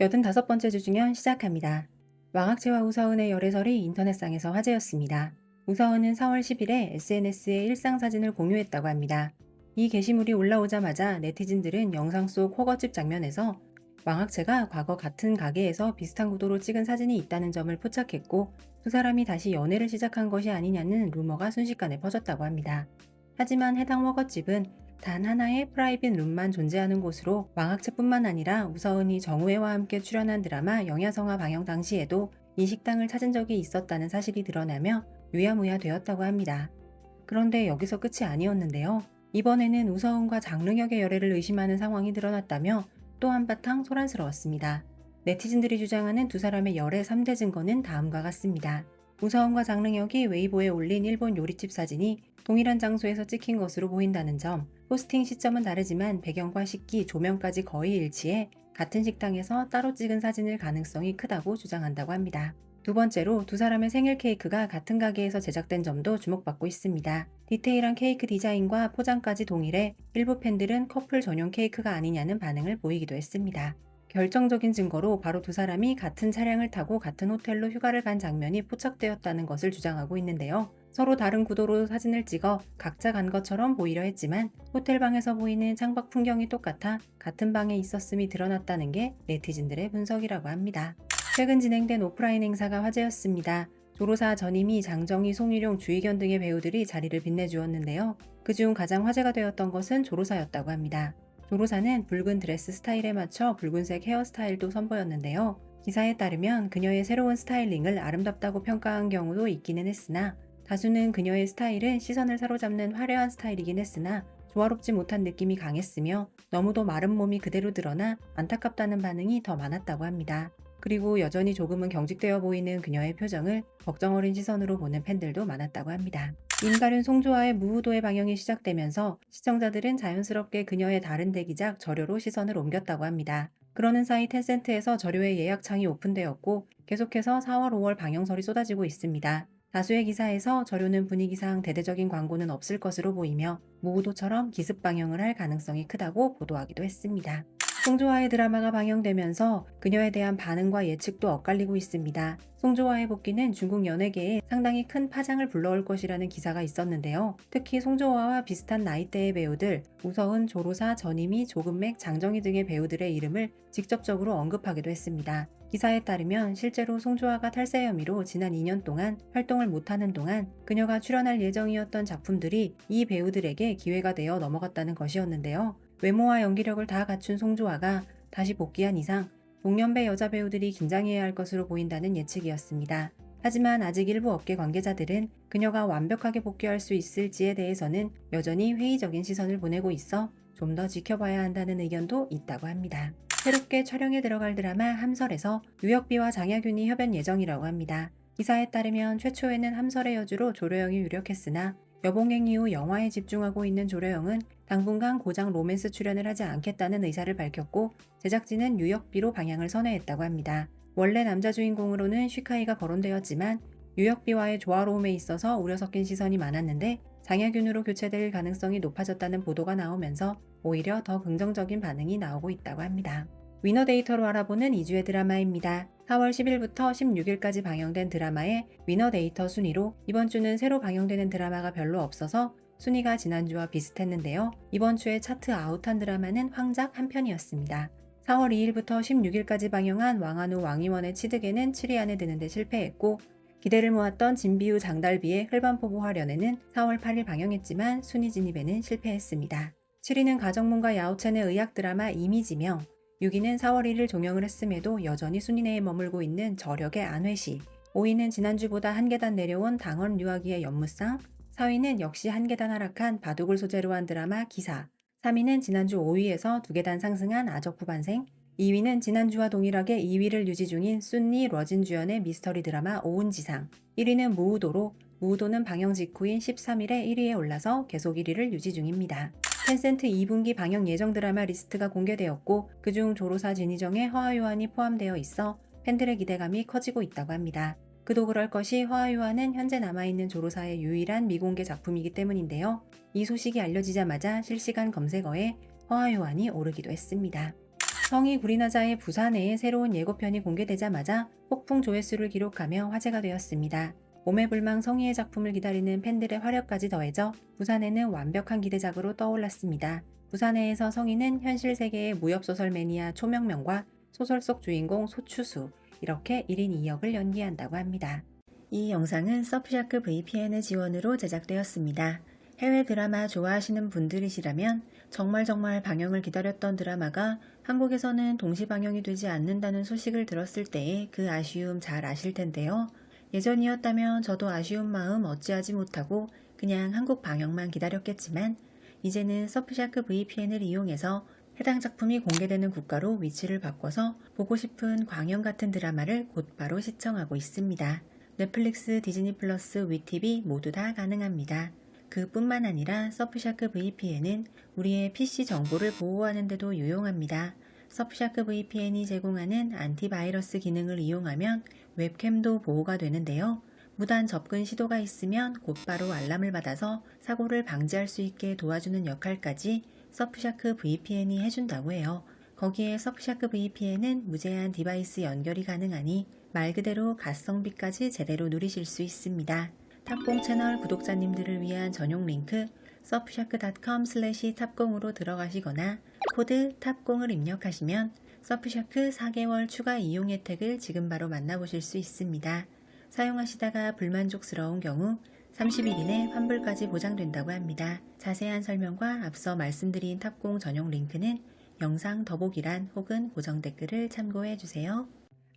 85번째 주중현 시작합니다. 왕학체와 우서은의 열애설이 인터넷상에서 화제였습니다. 우서은은 4월 10일에 SNS에 일상 사진을 공유했다고 합니다. 이 게시물이 올라오자마자 네티즌들은 영상 속 허거집 장면에서 왕학체가 과거 같은 가게에서 비슷한 구도로 찍은 사진이 있다는 점을 포착했고, 두 사람이 다시 연애를 시작한 것이 아니냐는 루머가 순식간에 퍼졌다고 합니다. 하지만 해당 허거집은 단 하나의 프라이빗 룸만 존재하는 곳으로 왕학체뿐만 아니라 우서은이 정우회와 함께 출연한 드라마 영야성화 방영 당시에도 이 식당을 찾은 적이 있었다는 사실이 드러나며 유야무야 되었다고 합니다. 그런데 여기서 끝이 아니었는데요. 이번에는 우서은과 장릉혁의 열애를 의심하는 상황이 드러났다며 또 한바탕 소란스러웠습니다. 네티즌들이 주장하는 두 사람의 열애 3대 증거는 다음과 같습니다. 우서은과 장릉혁이 웨이보에 올린 일본 요리집 사진이 동일한 장소에서 찍힌 것으로 보인다는 점, 포스팅 시점은 다르지만 배경과 식기, 조명까지 거의 일치해 같은 식당에서 따로 찍은 사진일 가능성이 크다고 주장한다고 합니다. 두 번째로 두 사람의 생일 케이크가 같은 가게에서 제작된 점도 주목받고 있습니다. 디테일한 케이크 디자인과 포장까지 동일해 일부 팬들은 커플 전용 케이크가 아니냐는 반응을 보이기도 했습니다. 결정적인 증거로 바로 두 사람이 같은 차량을 타고 같은 호텔로 휴가를 간 장면이 포착되었다는 것을 주장하고 있는데요. 서로 다른 구도로 사진을 찍어 각자 간 것처럼 보이려 했지만 호텔 방에서 보이는 창밖 풍경이 똑같아 같은 방에 있었음이 드러났다는 게 네티즌들의 분석이라고 합니다. 최근 진행된 오프라인 행사가 화제였습니다. 조로사 전임희, 장정희, 송유룡, 주희견 등의 배우들이 자리를 빛내주었는데요. 그중 가장 화제가 되었던 것은 조로사였다고 합니다. 조로사는 붉은 드레스 스타일에 맞춰 붉은색 헤어스타일도 선보였는데요. 기사에 따르면 그녀의 새로운 스타일링을 아름답다고 평가한 경우도 있기는 했으나, 다수는 그녀의 스타일은 시선을 사로잡는 화려한 스타일이긴 했으나 조화롭지 못한 느낌이 강했으며 너무도 마른 몸이 그대로 드러나 안타깝다는 반응이 더 많았다고 합니다. 그리고 여전히 조금은 경직되어 보이는 그녀의 표정을 걱정 어린 시선으로 보는 팬들도 많았다고 합니다. 임가륜 송조화의 무우도의 방영이 시작되면서 시청자들은 자연스럽게 그녀의 다른 대기작 절요로 시선을 옮겼다고 합니다. 그러는 사이 텐센트에서 절요의 예약창이 오픈되었고 계속해서 4월, 5월 방영설이 쏟아지고 있습니다. 다수의 기사에서 절요는 분위기상 대대적인 광고는 없을 것으로 보이며 무우도처럼 기습 방영을 할 가능성이 크다고 보도하기도 했습니다. 송조화의 드라마가 방영되면서 그녀에 대한 반응과 예측도 엇갈리고 있습니다. 송조화의 복귀는 중국 연예계에 상당히 큰 파장을 불러올 것이라는 기사가 있었는데요. 특히 송조화와 비슷한 나이대의 배우들, 우서은, 조로사, 전임희, 조금맥, 장정희 등의 배우들의 이름을 직접적으로 언급하기도 했습니다. 기사에 따르면 실제로 송조화가 탈세 혐의로 지난 2년 동안 활동을 못하는 동안 그녀가 출연할 예정이었던 작품들이 이 배우들에게 기회가 되어 넘어갔다는 것이었는데요. 외모와 연기력을 다 갖춘 송조화가 다시 복귀한 이상 동년배 여자 배우들이 긴장해야 할 것으로 보인다는 예측이었습니다. 하지만 아직 일부 업계 관계자들은 그녀가 완벽하게 복귀할 수 있을지에 대해서는 여전히 회의적인 시선을 보내고 있어 좀 더 지켜봐야 한다는 의견도 있다고 합니다. 새롭게 촬영에 들어갈 드라마 함설에서 유혁비와 장야균이 협연 예정이라고 합니다. 기사에 따르면 최초에는 함설의 여주로 조려영이 유력했으나 여봉행 이후 영화에 집중하고 있는 조려영은 당분간 고장 로맨스 출연을 하지 않겠다는 의사를 밝혔고 제작진은 유혁비로 방향을 선회했다고 합니다. 원래 남자 주인공으로는 쉬카이가 거론되었지만 유혁비와의 조화로움에 있어서 우려 섞인 시선이 많았는데 장야균으로 교체될 가능성이 높아졌다는 보도가 나오면서 오히려 더 긍정적인 반응이 나오고 있다고 합니다. 위너데이터로 알아보는 2주의 드라마입니다. 4월 10일부터 16일까지 방영된 드라마의 위너데이터 순위로 이번 주는 새로 방영되는 드라마가 별로 없어서 순위가 지난주와 비슷했는데요. 이번 주에 차트 아웃한 드라마는 황작 한 편이었습니다. 4월 2일부터 16일까지 방영한 왕한우 왕이원의 치득에는 7위 안에 드는데 실패했고, 기대를 모았던 진비우 장달비의 흘반포보 화련에는 4월 8일 방영했지만 순위 진입에는 실패했습니다. 7위는 가정문과 야오첸의 의학 드라마 이미지명, 6위는 4월 1일 종영을 했음에도 여전히 순위 내에 머물고 있는 저력의 안회시, 5위는 지난주보다 한 계단 내려온 당원 류아기의 연무상, 4위는 역시 한 계단 하락한 바둑을 소재로 한 드라마 기사, 3위는 지난주 5위에서 2계단 상승한 아적 후반생, 2위는 지난주와 동일하게 2위를 유지 중인 순리 러진 주연의 미스터리 드라마 오운지상, 1위는 무우도로, 무우도는 방영 직후인 13일에 1위에 올라서 계속 1위를 유지 중입니다. 텐센트 2분기 방영 예정 드라마 리스트가 공개되었고 그중 조로사 진희정의 허하요한이 포함되어 있어 팬들의 기대감이 커지고 있다고 합니다. 그도 그럴 것이 허하요한은 현재 남아있는 조로사의 유일한 미공개 작품이기 때문인데요. 이 소식이 알려지자마자 실시간 검색어에 허하요한이 오르기도 했습니다. 성이 불이 나자의 부산해의 새로운 예고편이 공개되자마자 폭풍 조회수를 기록하며 화제가 되었습니다. 오매불망 성희의 작품을 기다리는 팬들의 화력까지 더해져 부산해는 완벽한 기대작으로 떠올랐습니다. 부산해에서 성희는 현실 세계의 무협소설 매니아 초명명과 소설 속 주인공 소추수 이렇게 1인 2역을 연기한다고 합니다. 이 영상은 서프샤크 VPN의 지원으로 제작되었습니다. 해외 드라마 좋아하시는 분들이시라면 정말 방영을 기다렸던 드라마가 한국에서는 동시 방영이 되지 않는다는 소식을 들었을 때의 그 아쉬움 잘 아실 텐데요. 예전이었다면 저도 아쉬운 마음 어찌하지 못하고 그냥 한국 방영만 기다렸겠지만 이제는 서프샤크 VPN을 이용해서 해당 작품이 공개되는 국가로 위치를 바꿔서 보고 싶은 광영 같은 드라마를 곧바로 시청하고 있습니다. 넷플릭스, 디즈니 플러스, 위티비 모두 다 가능합니다. 그뿐만 아니라 서프샤크 VPN은 우리의 PC 정보를 보호하는 데도 유용합니다. 서프샤크 VPN이 제공하는 안티바이러스 기능을 이용하면 웹캠도 보호가 되는데요. 무단 접근 시도가 있으면 곧바로 알람을 받아서 사고를 방지할 수 있게 도와주는 역할까지 서프샤크 VPN이 해준다고 해요. 거기에 서프샤크 VPN은 무제한 디바이스 연결이 가능하니 말 그대로 가성비까지 제대로 누리실 수 있습니다. 탑공 채널 구독자님들을 위한 전용 링크 surfshark.com/탑공으로 들어가시거나 코드 탑공을 입력하시면 서프샤크 4개월 추가 이용 혜택을 지금 바로 만나보실 수 있습니다. 사용하시다가 불만족스러운 경우 30일 이내 환불까지 보장된다고 합니다. 자세한 설명과 앞서 말씀드린 탑공 전용 링크는 영상 더보기란 혹은 고정 댓글을 참고해주세요.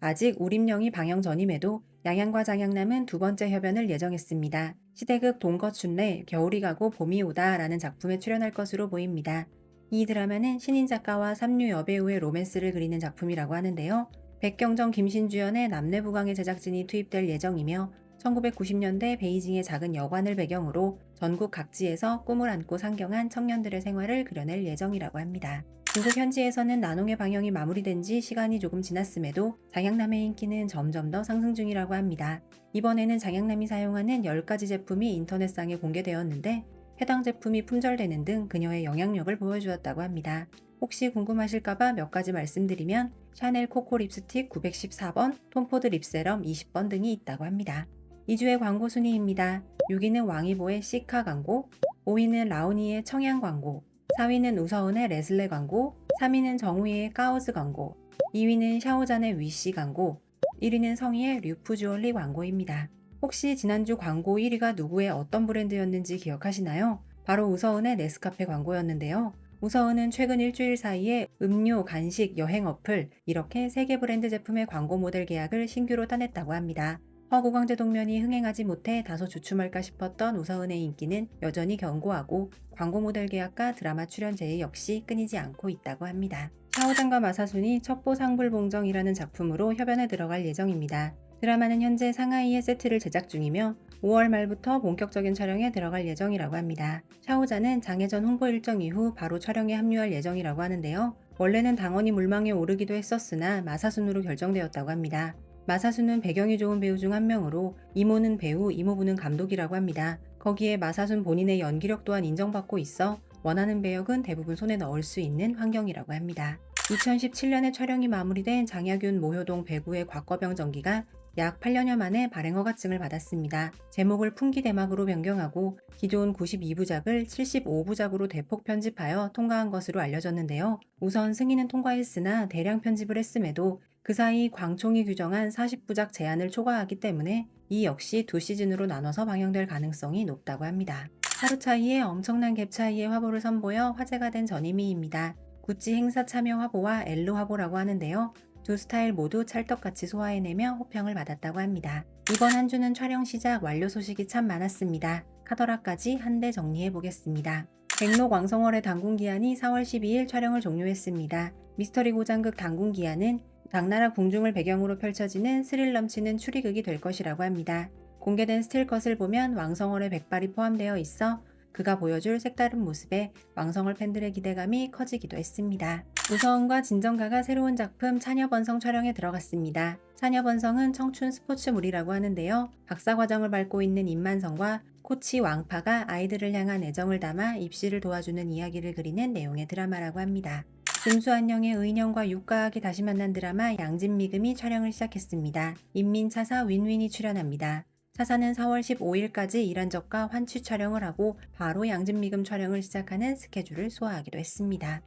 아직 우림령이 방영 전임에도 양양과 장양남은 두 번째 협연을 예정했습니다. 시대극 동거춘래 겨울이 가고 봄이 오다 라는 작품에 출연할 것으로 보입니다. 이 드라마는 신인 작가와 삼류 여배우의 로맨스를 그리는 작품이라고 하는데요. 백경정, 김신주연의 남내부강의 제작진이 투입될 예정이며 1990년대 베이징의 작은 여관을 배경으로 전국 각지에서 꿈을 안고 상경한 청년들의 생활을 그려낼 예정이라고 합니다. 중국 현지에서는 난홍의 방영이 마무리된 지 시간이 조금 지났음에도 장양남의 인기는 점점 더 상승 중이라고 합니다. 이번에는 장양남이 사용하는 10가지 제품이 인터넷상에 공개되었는데 해당 제품이 품절되는 등 그녀의 영향력을 보여주었다고 합니다. 혹시 궁금하실까봐 몇 가지 말씀드리면 샤넬 코코 립스틱 914번, 톰포드 립세럼 20번 등이 있다고 합니다. 2주의 광고 순위입니다. 6위는 왕이보의 시카 광고, 5위는 라오니의 청양 광고, 4위는 우서은의 레슬레 광고, 3위는 정우희의 까오즈 광고, 2위는 샤오잔의 위시 광고, 1위는 성희의 류푸주얼리 광고입니다. 혹시 지난주 광고 1위가 누구의 어떤 브랜드였는지 기억하시나요? 바로 우서은의 네스카페 광고였는데요. 우서은은 최근 일주일 사이에 음료, 간식, 여행 어플 이렇게 3개 브랜드 제품의 광고 모델 계약을 신규로 따냈다고 합니다. 허구광제 동면이 흥행하지 못해 다소 주춤할까 싶었던 우서은의 인기는 여전히 견고하고 광고 모델 계약과 드라마 출연 제의 역시 끊이지 않고 있다고 합니다. 샤오잔과 마사순이 첩보 상불봉정이라는 작품으로 협연에 들어갈 예정입니다. 드라마는 현재 상하이에 세트를 제작 중이며 5월 말부터 본격적인 촬영에 들어갈 예정이라고 합니다. 샤오잔은 장해전 홍보 일정 이후 바로 촬영에 합류할 예정이라고 하는데요. 원래는 당원이 물망에 오르기도 했었으나 마사순으로 결정되었다고 합니다. 마사순은 배경이 좋은 배우 중 한 명으로 이모는 배우, 이모부는 감독이라고 합니다. 거기에 마사순 본인의 연기력 또한 인정받고 있어 원하는 배역은 대부분 손에 넣을 수 있는 환경이라고 합니다. 2017년에 촬영이 마무리된 장야균 모효동 배구의 곽거병 전기가 약 8년여 만에 발행 허가증을 받았습니다. 제목을 풍기대막으로 변경하고 기존 92부작을 75부작으로 대폭 편집하여 통과한 것으로 알려졌는데요. 우선 승인은 통과했으나 대량 편집을 했음에도 그 사이 광총이 규정한 40부작 제한을 초과하기 때문에 이 역시 2시즌으로 나눠서 방영될 가능성이 높다고 합니다. 하루 차이에 엄청난 갭 차이의 화보를 선보여 화제가 된 전이미입니다. 구찌 행사 참여 화보와 엘로 화보라고 하는데요. 두 스타일 모두 찰떡같이 소화해내며 호평을 받았다고 합니다. 이번 한 주는 촬영 시작 완료 소식이 참 많았습니다. 카더라까지 한데 정리해보겠습니다. 백록 왕성월의 당군기한이 4월 12일 촬영을 종료했습니다. 미스터리 고장극 당군기한은 당나라 궁중을 배경으로 펼쳐지는 스릴 넘치는 추리극이 될 것이라고 합니다. 공개된 스틸컷을 보면 왕성월의 백발이 포함되어 있어 그가 보여줄 색다른 모습에 왕성월 팬들의 기대감이 커지기도 했습니다. 우서은과 진정가가 새로운 작품 차녀번성 촬영에 들어갔습니다. 차녀번성은 청춘 스포츠물이라고 하는데요. 박사과정을 밟고 있는 임만성과 코치 왕파가 아이들을 향한 애정을 담아 입시를 도와주는 이야기를 그리는 내용의 드라마라고 합니다. 금수안녕의 의년과 육가학이 다시 만난 드라마 양진미금이 촬영을 시작했습니다. 인민차사 윈윈이 출연합니다. 차사는 4월 15일까지 이란적과 환취 촬영을 하고 바로 양진미금 촬영을 시작하는 스케줄을 소화하기로 했습니다.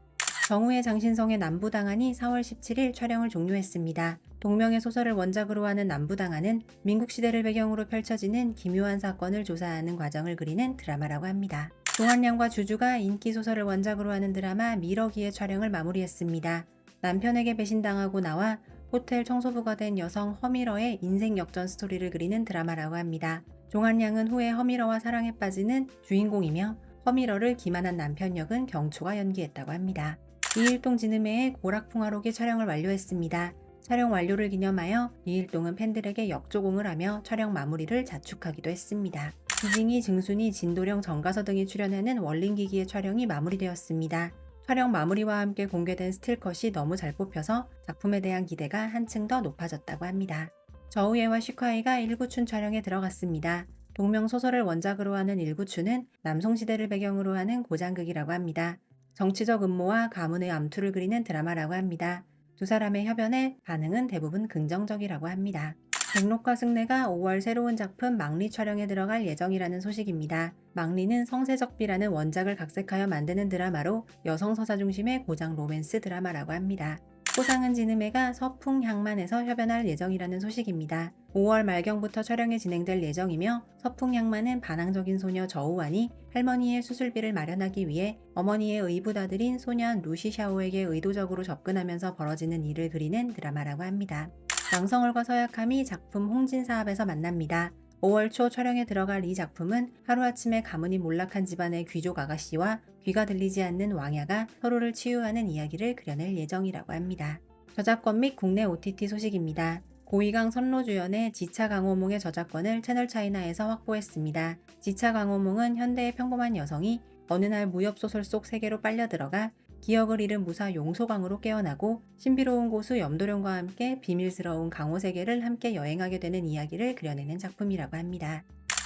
정우의 장신성의 남부당안이 4월 17일 촬영을 종료했습니다. 동명의 소설을 원작으로 하는 남부당안은 민국시대를 배경으로 펼쳐지는 기묘한 사건을 조사하는 과정을 그리는 드라마라고 합니다. 종한량과 주주가 인기 소설을 원작으로 하는 드라마 미러기의 촬영을 마무리했습니다. 남편에게 배신당하고 나와 호텔 청소부가 된 여성 허미러의 인생 역전 스토리를 그리는 드라마라고 합니다. 종한량은 후에 허미러와 사랑에 빠지는 주인공이며 허미러를 기만한 남편 역은 경초가 연기했다고 합니다. 이일동 진음회의 고락풍화록이 촬영을 완료했습니다. 촬영 완료를 기념하여 이일동은 팬들에게 역조공을 하며 촬영 마무리를 자축하기도 했습니다. 기징이, 증순이, 진도령, 정가서 등이 출연하는 월링기기의 촬영이 마무리되었습니다. 촬영 마무리와 함께 공개된 스틸컷이 너무 잘 뽑혀서 작품에 대한 기대가 한층 더 높아졌다고 합니다. 저우예와 시카이가 1구춘 촬영에 들어갔습니다. 동명소설을 원작으로 하는 1구춘은 남송시대를 배경으로 하는 고장극이라고 합니다. 정치적 음모와 가문의 암투를 그리는 드라마라고 합니다. 두 사람의 협연에 반응은 대부분 긍정적이라고 합니다. 백록과 승래가 5월 새로운 작품 망리 촬영에 들어갈 예정이라는 소식입니다. 망리는 성세적비라는 원작을 각색하여 만드는 드라마로 여성 서사 중심의 고장 로맨스 드라마라고 합니다. 호상은 진음회가 서풍향만에서 협연할 예정이라는 소식입니다. 5월 말경부터 촬영이 진행될 예정이며 서풍향만은 반항적인 소녀 저우완이 할머니의 수술비를 마련하기 위해 어머니의 의붓아들인 소년 루시샤오에게 의도적으로 접근하면서 벌어지는 일을 그리는 드라마라고 합니다. 양성월과 서약함이 작품 홍진사업에서 만납니다. 5월 초 촬영에 들어갈 이 작품은 하루아침에 가문이 몰락한 집안의 귀족 아가씨와 귀가 들리지 않는 왕야가 서로를 치유하는 이야기를 그려낼 예정이라고 합니다. 저작권 및 국내 OTT 소식입니다. 고이강 선로주연의 지차 강호몽의 저작권을 채널차이나에서 확보했습니다. 지차 강호몽은 현대의 평범한 여성이 어느 날 무협소설 속 세계로 빨려 들어가 기억을 잃은 무사 용소강으로 깨어나고 신비로운 고수 염도령과 함께 비밀스러운 강호 세계를 함께 여행하게 되는 이야기를 그려내는 작품이라고 합니다.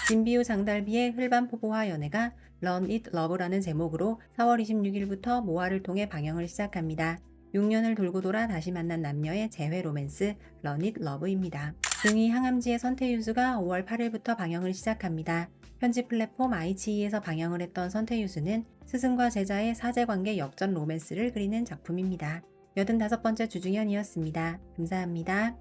진비우 장달비의 흘반포보화 연애가 Run It Love라는 제목으로 4월 26일부터 모아를 통해 방영을 시작합니다. 6년을 돌고 돌아 다시 만난 남녀의 재회 로맨스 Run It Love입니다. 등이 항암지의 선태유수가 5월 8일부터 방영을 시작합니다. 편집 플랫폼 아이치이에서 방영을 했던 선태유수는 스승과 제자의 사제관계 역전 로맨스를 그리는 작품입니다. 85번째 주중현이었습니다. 감사합니다.